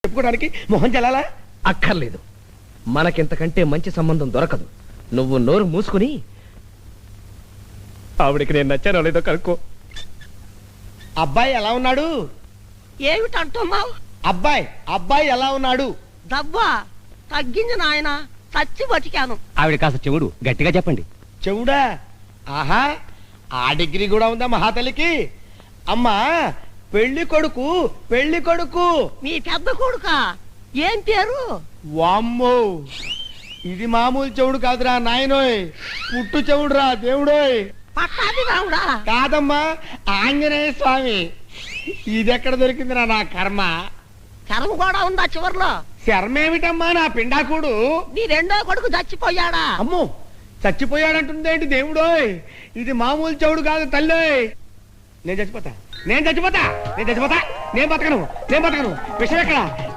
చెప్పుకోవడానికి మొహం చెల్లాలా? అక్కర్లేదు. మనకింతకంటే మంచి సంబంధం దొరకదు. నువ్వు నోరు మూసుకుని ఆవిడికి నేను నచ్చానో లేదో కనుక్కో. అబ్బాయి ఎలా ఉన్నాడు? ఏమిటంటున్నావు? అబ్బాయి అబ్బాయి ఎలా ఉన్నాడు? దవ్వా తగ్గింది నాయన, చచ్చి బతికాను. ఆవిడ కాస్త చెవుడు గట్టిగా చెప్పండి. చెవుడా? ఆహా, ఆ డిగ్రీ కూడా ఉందా మహాతల్లికి? అమ్మా, పెళ్లి కొడుకు మీ పెద్ద కొడుక ఏం పేరు? వామ్మో, ఇది మామూలు చెవుడు కాదురా నాయనోయ్, పుట్టు చెవుడురా దేవుడోయ్. పట్టాది రావుడా? కాదమ్మా, ఆంజనేయ స్వామి. ఇది ఎక్కడ దొరికిందిరా నా కర్మ? కర్మ కూడా ఉందా చివర్లో? శర్మేమిటమ్మా నా పిండాకుడు? నీ రెండో కొడుకు చచ్చిపోయాడా? అమ్మో, చచ్చిపోయాడంటుందేంటి దేవుడోయ్? ఇది మామూలు చెవుడు కాదు తల్లోయ్. నేను బతకను, నేను బతకను. విషయం ఎక్కడ?